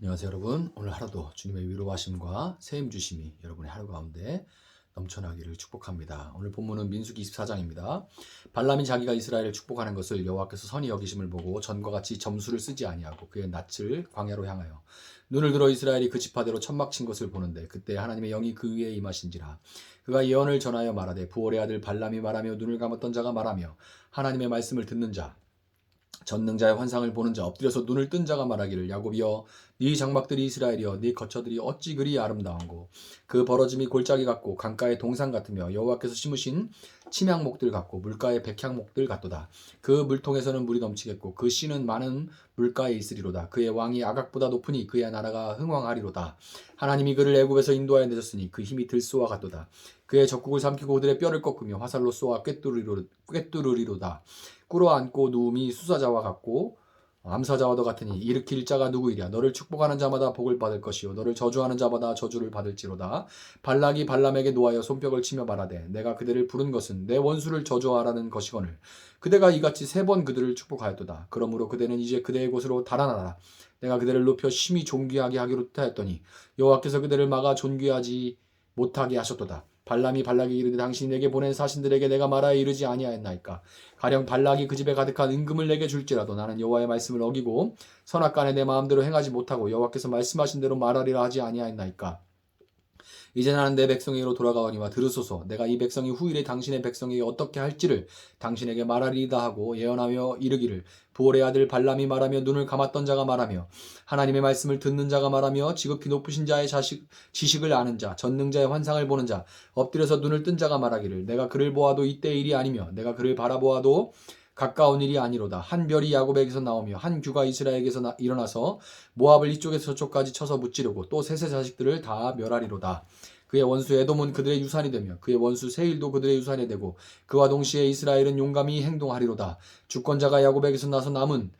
안녕하세요 여러분. 오늘 하루도 주님의 위로하심과 세임 주심이 여러분의 하루 가운데 넘쳐나기를 축복합니다. 오늘 본문은 민수기 24장입니다. 발람이 자기가 이스라엘을 축복하는 것을 여호와께서 선히 여기심을 보고 전과 같이 점수를 쓰지 아니하고 그의 낯을 광야로 향하여 눈을 들어 이스라엘이 그 지파대로 천막 친 것을 보는데 그때 하나님의 영이 그 위에 임하신지라. 그가 예언을 전하여 말하되 부올의 아들 발람이 말하며 눈을 감았던 자가 말하며 하나님의 말씀을 듣는 자 전능자의 환상을 보는 자 엎드려서 눈을 뜬 자가 말하기를 야곱이여 네 장막들이 이스라엘이여 네 거처들이 어찌 그리 아름다운고 그 벌어짐이 골짜기 같고 강가의 동산 같으며 여호와께서 심으신 침향목들 같고 물가의 백향목들 같도다. 그 물통에서는 물이 넘치겠고 그 씨는 많은 물가에 있으리로다. 그의 왕이 아각보다 높으니 그의 나라가 흥왕하리로다. 하나님이 그를 애굽에서 인도하여 내셨으니 그 힘이 들소와 같도다. 그의 적국을 삼키고 그들의 뼈를 꺾으며 화살로 쏘아 꿰뚫으리로다. 꿇어앉고 누움이 수사자와 같고 암사자와도 같으니 일으킬 자가 누구이랴. 너를 축복하는 자마다 복을 받을 것이요 너를 저주하는 자마다 저주를 받을지로다. 발락이 발람에게 노하여 손뼉을 치며 말하되 내가 그대를 부른 것은 내 원수를 저주하라는 것이거늘 그대가 이같이 3번 그들을 축복하였도다. 그러므로 그대는 이제 그대의 곳으로 달아나라. 내가 그대를 높여 심히 존귀하게 하기로 뜻하였더니 여호와께서 그대를 막아 존귀하지 못하게 하셨도다. 발람이 발락에게 이르되 당신이 내게 보낸 사신들에게 내가 말하여 이르지 아니하였나이까. 가령 발락이 그 집에 가득한 은금을 내게 줄지라도 나는 여호와의 말씀을 어기고 선악간에 내 마음대로 행하지 못하고 여호와께서 말씀하신 대로 말하리라 하지 아니하였나이까. 이제 나는 내 백성에게로 돌아가오니와 들으소서. 내가 이 백성이 후일에 당신의 백성에게 어떻게 할지를 당신에게 말하리이다 하고 예언하며 이르기를 부올의 아들 발람이 말하며 눈을 감았던 자가 말하며 하나님의 말씀을 듣는 자가 말하며 지극히 높으신 자의 지식을 아는 자 전능자의 환상을 보는 자 엎드려서 눈을 뜬 자가 말하기를 내가 그를 보아도 이때의 일이 아니며 내가 그를 바라보아도 가까운 일이 아니로다. 한 별이 야곱에게서 나오며 한 규가 이스라엘에게서 일어나서 모압을 이쪽에서 저쪽까지 쳐서 무찌르고 또 셋의 자식들을 다 멸하리로다. 그의 원수 에돔은 그들의 유산이 되며 그의 원수 세일도 그들의 유산이 되고 그와 동시에 이스라엘은 용감히 행동하리로다. 주권자가 야곱에게서 나서 남은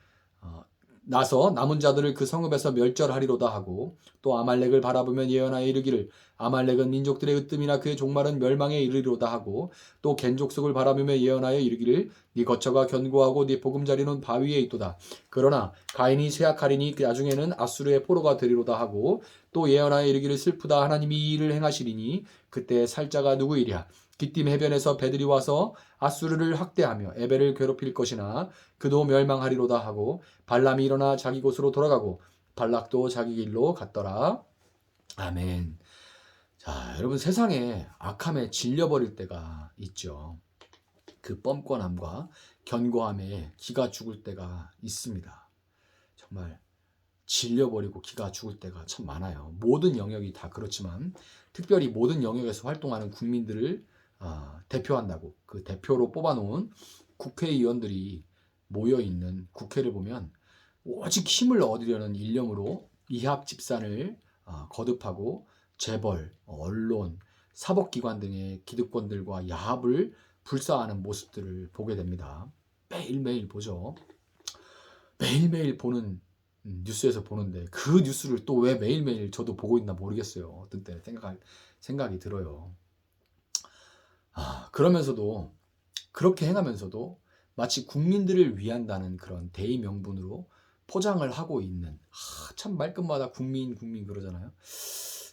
자들을 그 성읍에서 멸절하리로다 하고 또 아말렉을 바라보면 예언하여 이르기를 아말렉은 민족들의 으뜸이나 그의 종말은 멸망에 이르리로다 하고 또 겐족속을 바라보며 예언하여 이르기를 네 거처가 견고하고 네 보금자리는 바위에 있도다. 그러나 가인이 쇠약하리니 나중에는 아수르의 포로가 되리로다 하고 또 예언하여 이르기를 슬프다 하나님이 이 일을 행하시리니 그때 살자가 누구이랴. 기띔 해변에서 배들이 와서 아수르를 학대하며 에벨을 괴롭힐 것이나 그도 멸망하리로다 하고 발람이 일어나 자기 곳으로 돌아가고 발락도 자기 길로 갔더라. 아멘. 자, 여러분 세상에 악함에 질려버릴 때가 있죠. 그 뻔뻔함과 견고함에 기가 죽을 때가 있습니다. 정말 질려버리고 기가 죽을 때가 참 많아요. 모든 영역이 다 그렇지만 특별히 모든 영역에서 활동하는 국민들을 대표한다고 그 대표로 뽑아놓은 국회의원들이 모여있는 국회를 보면 오직 힘을 얻으려는 일념으로 이합 집산을 거듭하고 재벌, 언론, 사법기관 등의 기득권들과 야합을 불사하는 모습들을 보게 됩니다. 매일매일 보죠. 매일매일 보는 뉴스에서 보는데 그 뉴스를 또 왜 매일매일 저도 보고 있나 모르겠어요. 어떤 때 생각이 들어요. 그러면서도 그렇게 행하면서도 마치 국민들을 위한다는 그런 대의 명분으로 포장을 하고 있는 참 말끝마다 국민 그러잖아요.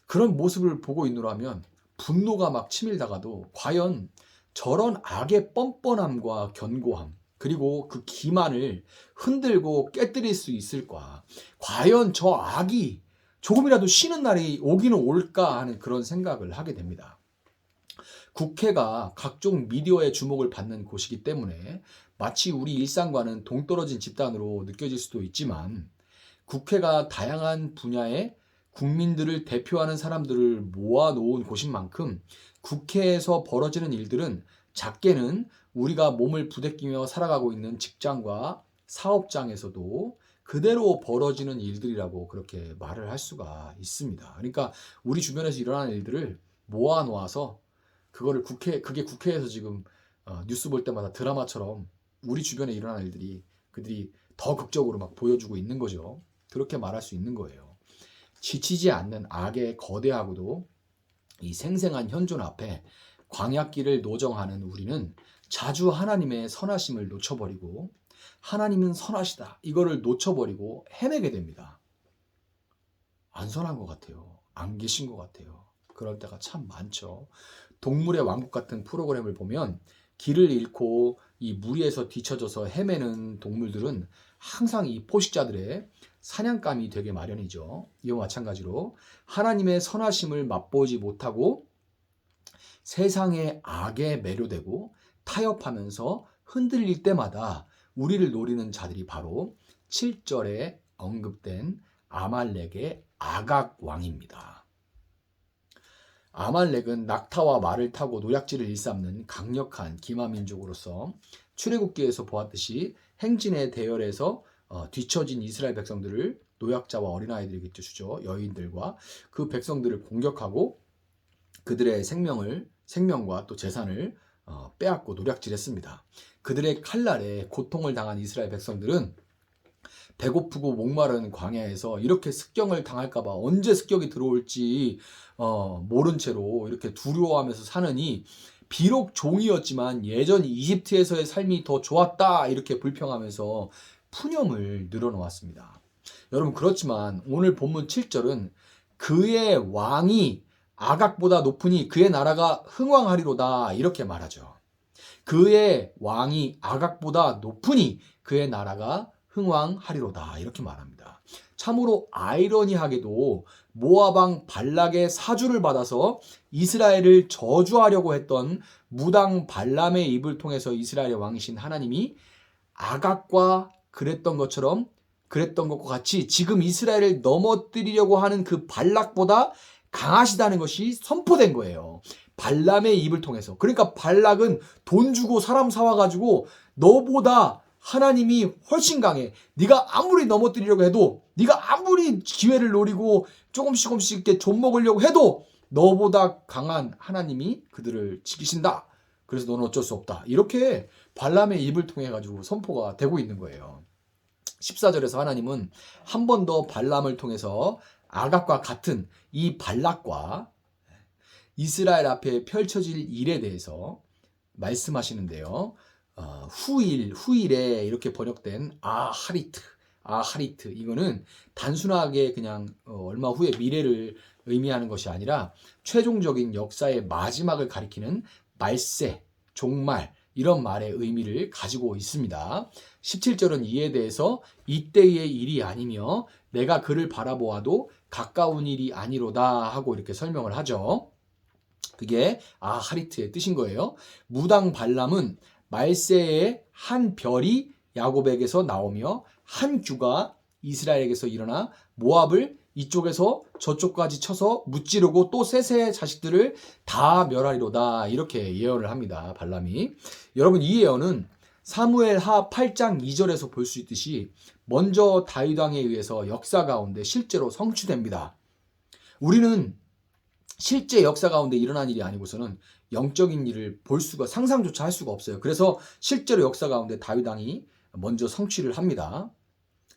그런 모습을 보고 있노라면 분노가 막 치밀다가도 과연 저런 악의 뻔뻔함과 견고함 그리고 그 기만을 흔들고 깨뜨릴 수 있을까? 과연 저 악이 조금이라도 쉬는 날이 오기는 올까 하는 그런 생각을 하게 됩니다. 국회가 각종 미디어의 주목을 받는 곳이기 때문에 마치 우리 일상과는 동떨어진 집단으로 느껴질 수도 있지만 국회가 다양한 분야의 국민들을 대표하는 사람들을 모아놓은 곳인 만큼 국회에서 벌어지는 일들은 작게는 우리가 몸을 부대끼며 살아가고 있는 직장과 사업장에서도 그대로 벌어지는 일들이라고 그렇게 말을 할 수가 있습니다. 그러니까 우리 주변에서 일어나는 일들을 모아놓아서 그게 국회에서 지금 뉴스 볼 때마다 드라마처럼 우리 주변에 일어나는 일들이 그들이 더 극적으로 막 보여주고 있는 거죠. 그렇게 말할 수 있는 거예요. 지치지 않는 악의 거대하고도 이 생생한 현존 앞에 광약길을 노정하는 우리는 자주 하나님의 선하심을 놓쳐버리고 하나님은 선하시다 이거를 놓쳐버리고 헤매게 됩니다. 안 선한 것 같아요. 안 계신 것 같아요. 그럴 때가 참 많죠. 동물의 왕국 같은 프로그램을 보면 길을 잃고 이 무리에서 뒤처져서 헤매는 동물들은 항상 이 포식자들의 사냥감이 되게 마련이죠. 이와 마찬가지로 하나님의 선하심을 맛보지 못하고 세상의 악에 매료되고 타협하면서 흔들릴 때마다 우리를 노리는 자들이 바로 7절에 언급된 아말렉의 아각 왕입니다. 아말렉은 낙타와 말을 타고 노략질을 일삼는 강력한 기마 민족으로서 출애굽기에서 보았듯이 행진의 대열에서 뒤처진 이스라엘 백성들을 노약자와 어린아이들에게 주죠. 여인들과 그 백성들을 공격하고 그들의 생명과 또 재산을 빼앗고 노략질했습니다. 그들의 칼날에 고통을 당한 이스라엘 백성들은 배고프고 목마른 광야에서 이렇게 습경을 당할까봐 언제 습격이 들어올지 모른 채로 이렇게 두려워하면서 사느니 비록 종이었지만 예전 이집트에서의 삶이 더 좋았다 이렇게 불평하면서 푸념을 늘어놓았습니다. 여러분 그렇지만 오늘 본문 7절은 그의 왕이 아각보다 높으니 그의 나라가 흥왕하리로다 이렇게 말하죠. 그의 왕이 아각보다 높으니 그의 나라가 흥왕하리로다 이렇게 말합니다. 참으로 아이러니하게도 모압 왕 발락의 사주를 받아서 이스라엘을 저주하려고 했던 무당 발람의 입을 통해서 이스라엘의 왕이신 하나님이 아각과 그랬던 것과 같이 지금 이스라엘을 넘어뜨리려고 하는 그 발락보다 강하시다는 것이 선포된 거예요. 발람의 입을 통해서. 그러니까 발락은 돈 주고 사람 사와가지고 너보다 하나님이 훨씬 강해. 네가 아무리 넘어뜨리려고 해도, 네가 아무리 기회를 노리고 조금씩 이렇게 좀 먹으려고 해도 너보다 강한 하나님이 그들을 지키신다. 그래서 너는 어쩔 수 없다. 이렇게 발람의 입을 통해 가지고 선포가 되고 있는 거예요. 14절에서 하나님은 한 번 더 발람을 통해서 아각과 같은 이 발락과 이스라엘 앞에 펼쳐질 일에 대해서 말씀하시는데요. 후일에 이렇게 번역된 아하리트 이거는 단순하게 그냥 얼마 후의 미래를 의미하는 것이 아니라 최종적인 역사의 마지막을 가리키는 말세, 종말 이런 말의 의미를 가지고 있습니다. 17절은 이에 대해서 이때의 일이 아니며 내가 그를 바라보아도 가까운 일이 아니로다 하고 이렇게 설명을 하죠. 그게 아하리트의 뜻인 거예요. 무당 발람은 말세의 한 별이 야곱에게서 나오며 한 규가 이스라엘에게서 일어나 모압을 이쪽에서 저쪽까지 쳐서 무찌르고 또 셋의 자식들을 다 멸하리로다 이렇게 예언을 합니다. 발람이. 여러분 이 예언은 사무엘하 8장 2절에서 볼 수 있듯이 먼저 다윗 왕에 의해서 역사 가운데 실제로 성취됩니다. 우리는 실제 역사 가운데 일어난 일이 아니고서는 영적인 일을 볼 수가 상상조차 할 수가 없어요. 그래서 실제로 역사 가운데 다윗 왕이 먼저 성취를 합니다.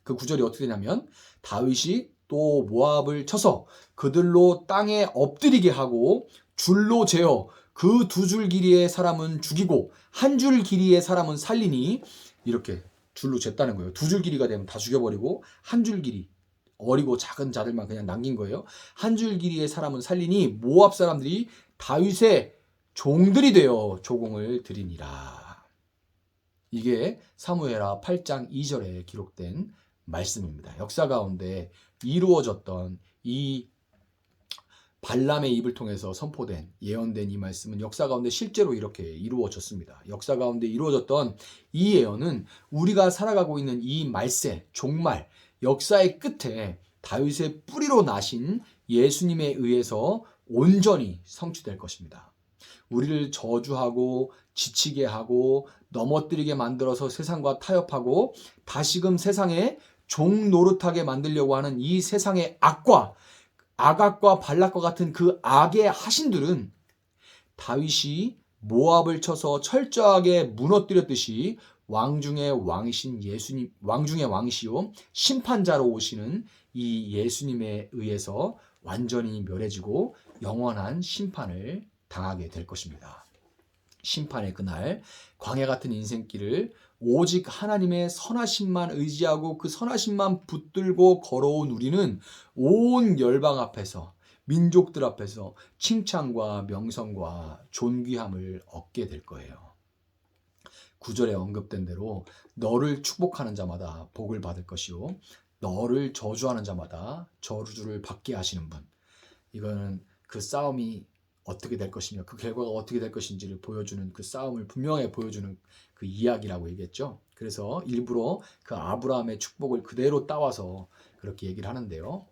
그 구절이 어떻게 되냐면 다윗이 또 모압을 쳐서 그들로 땅에 엎드리게 하고 줄로 재어 그 2줄 길이의 사람은 죽이고 1줄 길이의 사람은 살리니 이렇게 줄로 쟀다는 거예요. 2줄 길이가 되면 다 죽여버리고 1줄 길이 어리고 작은 자들만 그냥 남긴 거예요. 1줄 길이의 사람은 살리니 모압 사람들이 다윗의 종들이 되어 조공을 드리니라. 이게 사무엘하 8장 2절에 기록된 말씀입니다. 역사 가운데 이루어졌던 이 발람의 입을 통해서 선포된 예언된 이 말씀은 역사 가운데 실제로 이렇게 이루어졌습니다. 역사 가운데 이루어졌던 이 예언은 우리가 살아가고 있는 이 말세, 종말, 역사의 끝에 다윗의 뿌리로 나신 예수님에 의해서 온전히 성취될 것입니다. 우리를 저주하고 지치게 하고 넘어뜨리게 만들어서 세상과 타협하고 다시금 세상에 종 노릇하게 만들려고 하는 이 세상의 아각과 발락과 같은 그 악의 하신들은 다윗이 모압을 쳐서 철저하게 무너뜨렸듯이 왕중의 왕이신 예수님, 왕중의 왕이시요 심판자로 오시는 이 예수님에 의해서 완전히 멸해지고 영원한 심판을 당하게 될 것입니다. 심판의 그날 광야 같은 인생길을 오직 하나님의 선하심만 의지하고 그 선하심만 붙들고 걸어온 우리는 온 열방 앞에서, 민족들 앞에서 칭찬과 명성과 존귀함을 얻게 될 거예요. 9절에 언급된 대로 너를 축복하는 자마다 복을 받을 것이요 너를 저주하는 자마다 저주를 받게 하시는 분. 이거는 그 싸움이 어떻게 될 것이며 그 결과가 어떻게 될 것인지를 보여주는, 그 싸움을 분명하게 보여주는 그 이야기라고 얘기했죠. 그래서 일부러 그 아브라함의 축복을 그대로 따와서 그렇게 얘기를 하는데요.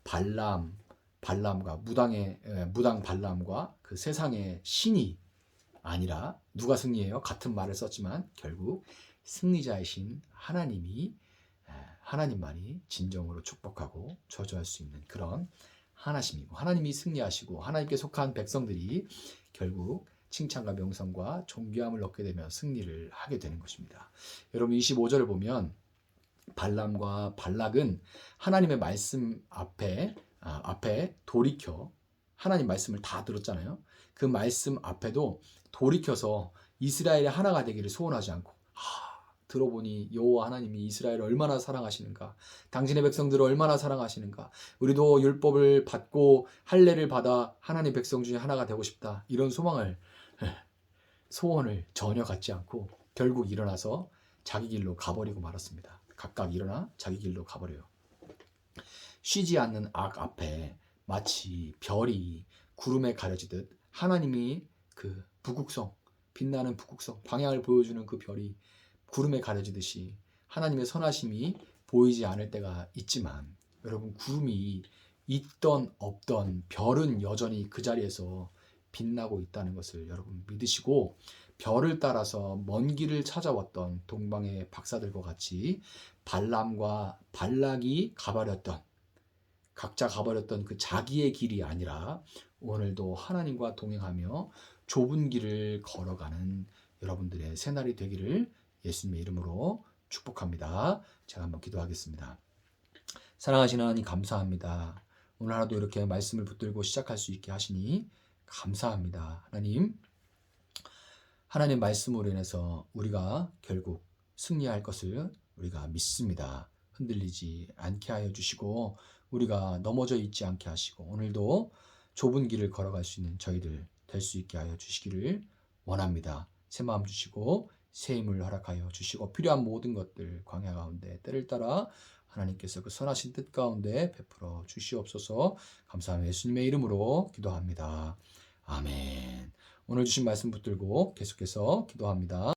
발람과 무당 발람과 그 세상의 신이 아니라 누가 승리해요? 같은 말을 썼지만 결국 승리자이신 하나님만이 진정으로 축복하고 저주할 수 있는 그런 하나님이고, 하나님이 승리하시고 하나님께 속한 백성들이 결국 칭찬과 명성과 존귀함을 얻게 되며 승리를 하게 되는 것입니다. 여러분 25절을 보면 발람과 발락은 하나님의 말씀 앞에 돌이켜 하나님 말씀을 다 들었잖아요. 그 말씀 앞에도 돌이켜서 이스라엘의 하나가 되기를 소원하지 않고, 들어보니 여호와 하나님이 이스라엘을 얼마나 사랑하시는가, 당신의 백성들을 얼마나 사랑하시는가, 우리도 율법을 받고 할례를 받아 하나님 백성 중에 하나가 되고 싶다, 이런 소원을 전혀 갖지 않고 결국 일어나서 자기 길로 가버리고 말았습니다. 각각 일어나 자기 길로 가버려요. 쉬지 않는 악 앞에 마치 별이 구름에 가려지듯 하나님이 그 북극성, 빛나는 북극성, 방향을 보여주는 그 별이 구름에 가려지듯이 하나님의 선하심이 보이지 않을 때가 있지만, 여러분 구름이 있던 없던 별은 여전히 그 자리에서 빛나고 있다는 것을 여러분 믿으시고, 별을 따라서 먼 길을 찾아왔던 동방의 박사들과 같이 발람과 발락이 각자 가버렸던 그 자기의 길이 아니라 오늘도 하나님과 동행하며 좁은 길을 걸어가는 여러분들의 새날이 되기를 예수님의 이름으로 축복합니다. 제가 한번 기도하겠습니다. 사랑하시는 하나님 감사합니다. 오늘 하루도 이렇게 말씀을 붙들고 시작할 수 있게 하시니 감사합니다. 하나님 말씀으로 인해서 우리가 결국 승리할 것을 우리가 믿습니다. 흔들리지 않게 하여 주시고 우리가 넘어져 있지 않게 하시고 오늘도 좁은 길을 걸어갈 수 있는 저희들 될 수 있게 하여 주시기를 원합니다. 새 마음 주시고 새 힘을 허락하여 주시고 필요한 모든 것들 광야 가운데 때를 따라 하나님께서 그 선하신 뜻 가운데 베풀어 주시옵소서. 감사하며 예수님의 이름으로 기도합니다. 아멘. 오늘 주신 말씀 붙들고 계속해서 기도합니다.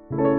you.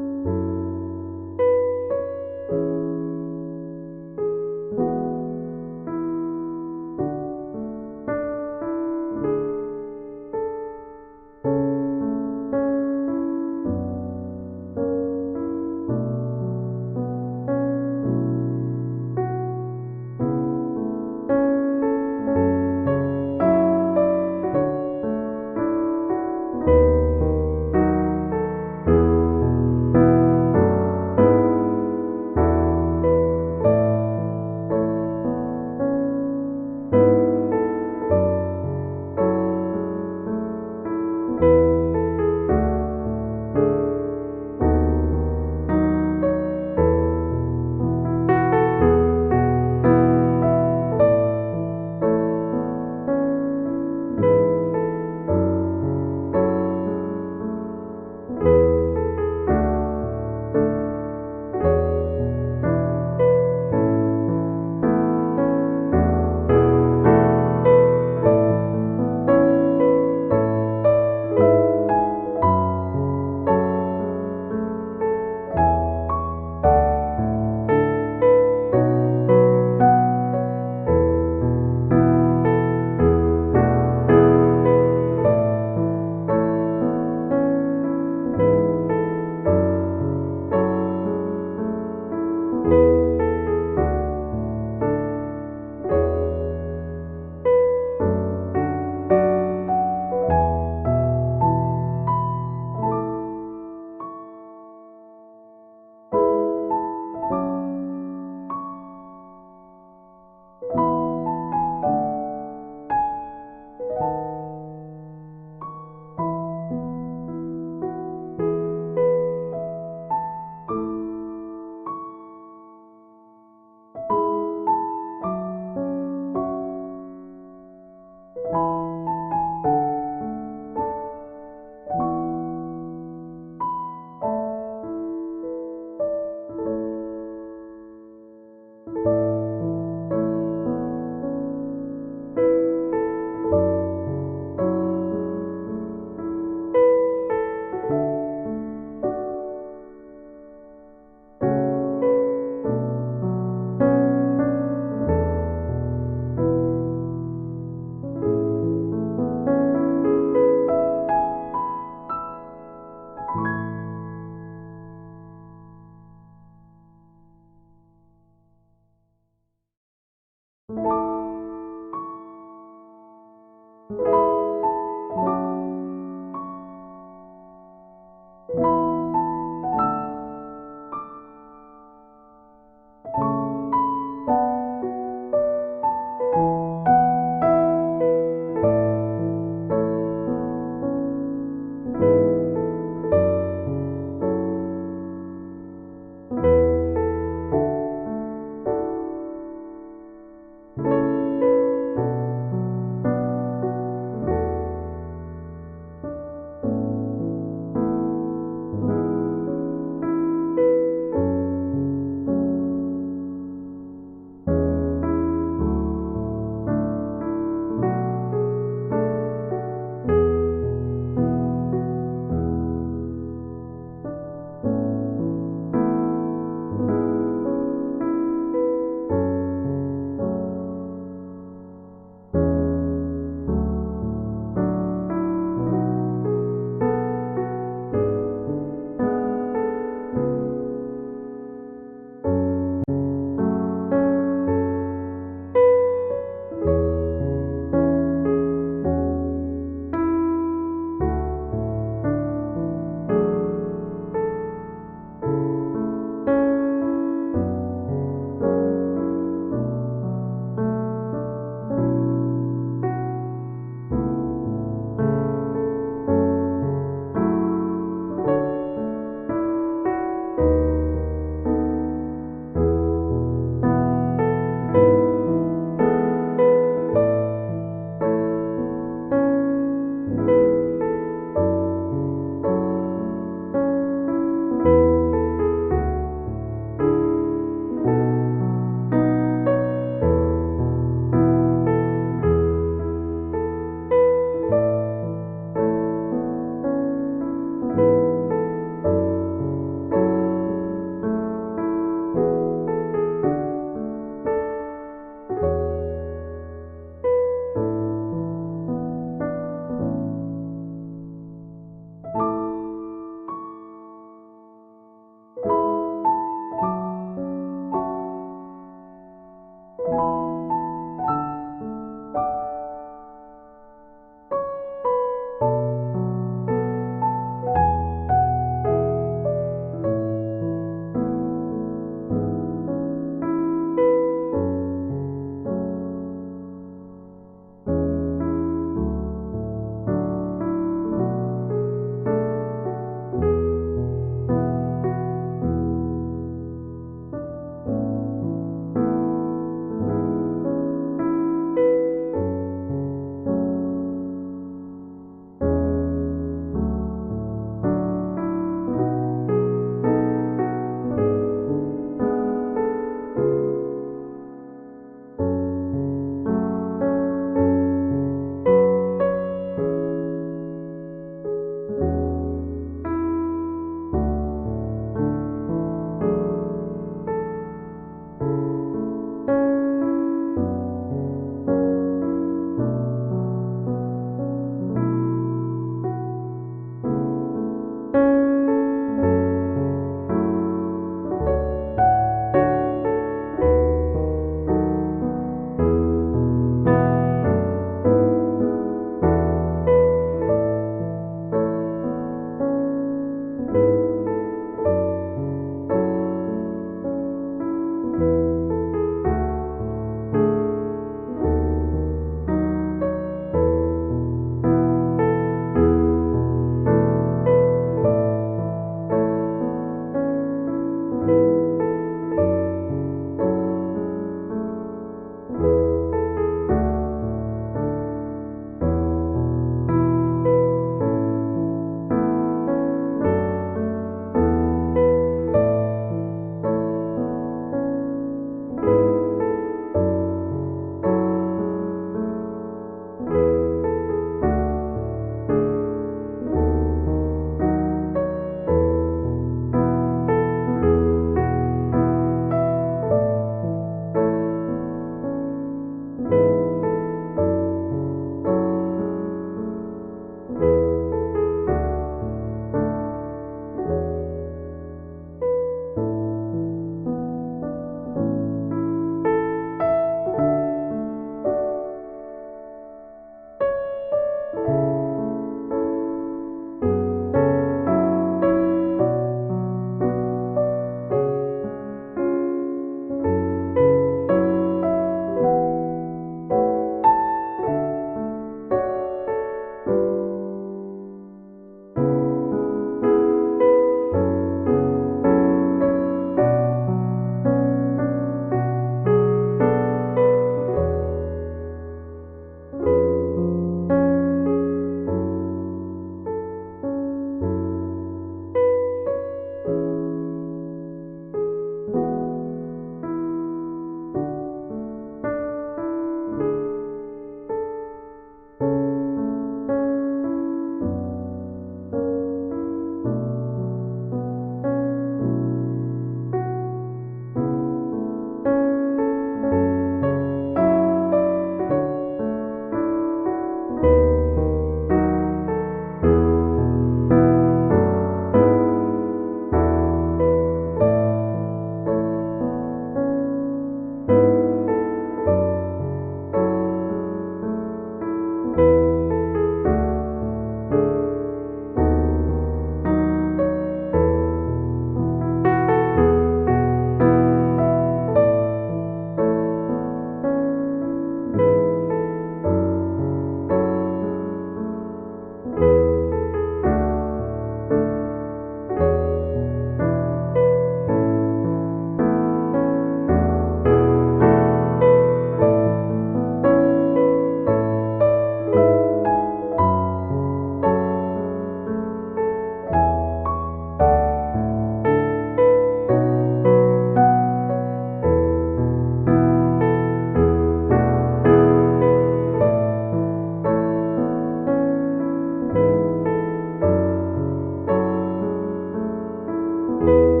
you